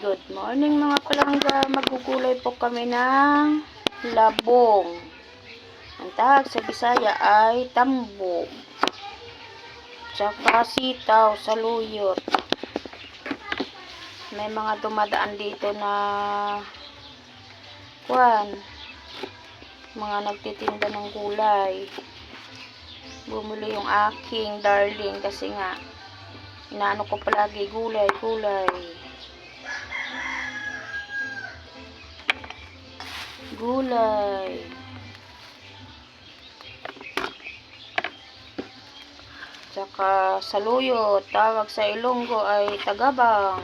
Good morning mga palangga. Magugulay po kami ng labong. Ang tawag sa Bisaya ay tambok. Tsaka sitaw, saluyot. May mga dumadaan dito na mga nagtitinda ng gulay. Bumili yung aking darling kasi nga inaano ko palagi gulay. Tsaka saluyot, tawag sa Ilonggo ay tagabang.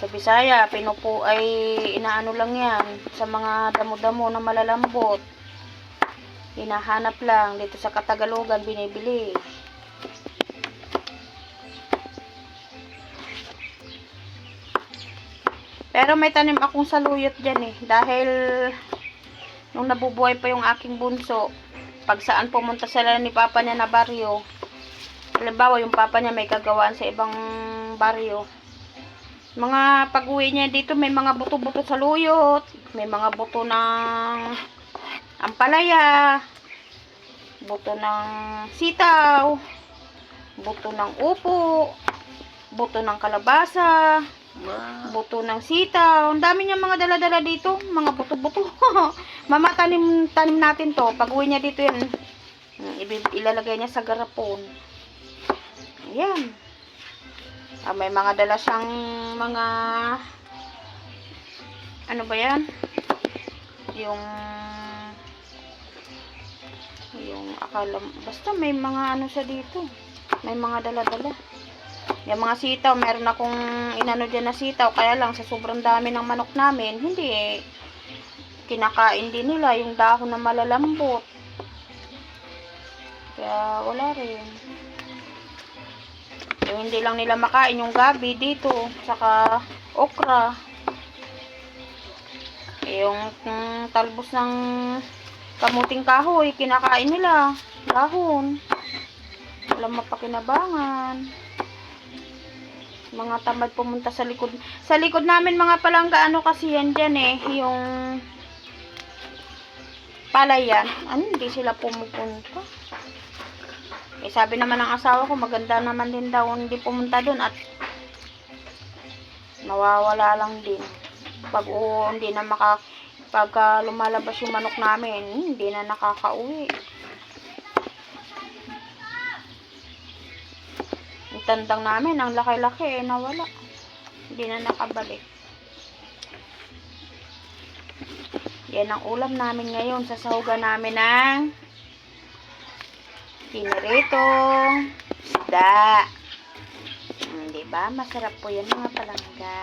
Sa Bisaya, pinupo ay inaano lang yan sa mga damo-damo na malalambot. Hinahanap lang. Dito sa Katagalogan, binibili. Pero may tanim akong saluyot dyan eh. Dahil nung nabubuhay pa yung aking bunso, pag saan pumunta sila ni papa niya na baryo, halimbawa yung papa niya may kagawaan sa ibang baryo, mga pag-uwi niya dito may mga buto-buto saluyot, may mga buto ng ampalaya, buto ng sitaw, buto ng upo, buto ng kalabasa, buto ng sitaw. Ang dami niya mga dala-dala dito, mga buto-buto. Mama, tanim natin to. Pag-uwi niya dito yan, ilalagay niya sa garapon. Ayan. May mga dala siyang mga ano ba yan? Yung akala, basta may mga ano siya dito. May mga dala-dala. Yung mga sitaw, meron akong inano dyan na sitaw, kaya lang sa sobrang dami ng manok namin, hindi kinakain din nila yung dahon na malalambot. Kaya wala rin. Yung hindi lang nila makain yung gabi dito, saka okra. Yung talbos ng kamuting kahoy, kinakain nila dahon. Walang mapakinabangan. Mga tamad pumunta sa likod. Sa likod namin mga palangga, ano kasi yan dyan eh, yung palayan. Hindi sila pumupunta. Eh, sabi naman ng asawa ko, maganda naman din daw hindi pumunta doon at nawawala lang din. Pag hindi na pag lumalabas yung manok namin, hindi na nakakauwi. Ang tandang namin, ang laki-laki nawala. Hindi na nakabalik. Yan ang ulam namin ngayon. Sasahugan namin ng piniritong isda. Diba? Masarap po yan mga palangga.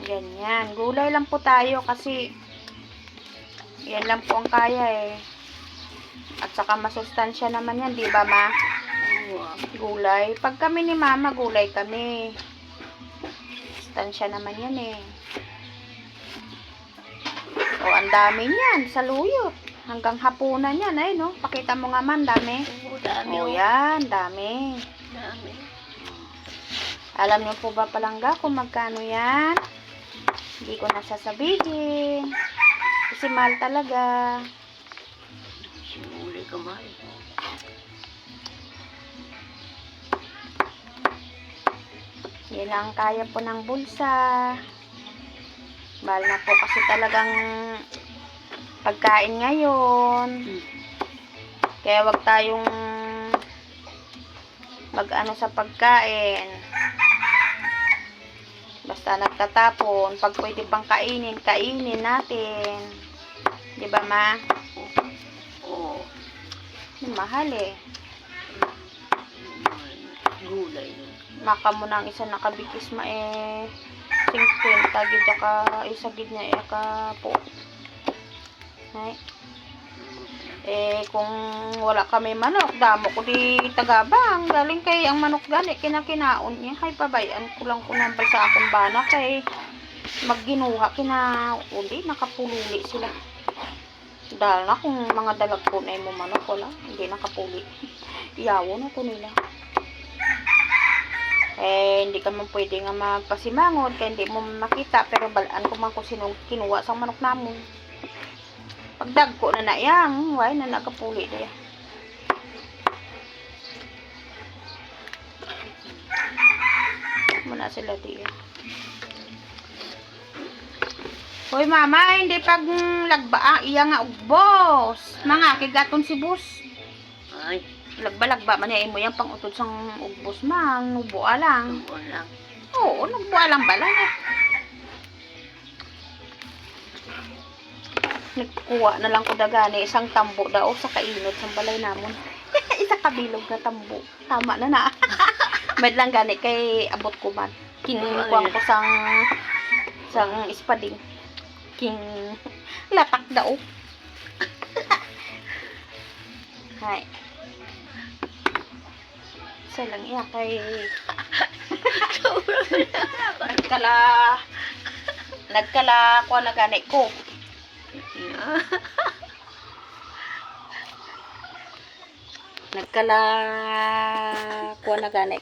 Ganyan. Gulay lang po tayo kasi yan lang po ang kaya eh. At saka masustansya naman yan, di ba ma? Gulay. Pag kami ni mama, gulay kami. Masustansya naman yan eh. O, ang dami niyan. Saluyot. Hanggang hapunan yan eh, no? Pakita mo nga man, dami. Dami. O, yan. Dami. Dami. Alam niyo po ba palangga kung magkano yan? Hindi ko nasasabihin. Kasi mahal talaga. Simuli ka mahal. Yan ang kaya po ng bulsa. Mahal na po kasi talagang pagkain ngayon. Kaya wag tayong mag-ano sa pagkain. Basta nagtatapon. Pag pwede pang kainin, kainin natin. Di ba ma? Oo. Mahal eh. Gulay. Maka mo na ang isa nakabikis ma eh 50 gid ka isa gid niya ka po. Hay. Eh kung wala kami manok, damo ko di tagabang. Galing kay ang manok gani kinakinaon niya. Hay pabayan ko lang ko nambal sa akong bana kay magginuha kina uli nakapululi sila. Dahil na kung mga dalag po na mo manok, wala. Hindi nakapuli. Iyawo na to nila. Eh, hindi ka man pwede nga magpasimangon kaya hindi mo makita. Pero balaan ko man kung sino kinuha sa manok namon. Pagdag ko na yang, why na nakapuli na yan. Muna sila diyan. Hoy mama, hindi pag lagba iya nga ugbos. Mga kigaton si bus. Ay, Lagba-lagba man niya mo yang pangutod sang ugbos man, nubuha lang. wala. Oo, nubuha lang bala na. Nagkuha na lang ko dagani isang tambo daw sa kainod sa balay namon. Isa kabilog na tambo. Tama na na. Med lang gani kay abot ko man. Kinukuha ko sang ispading. King latak daw. Hay. Sa lang iya kay nagkala ko na gani ko. Nagkala ko na gani.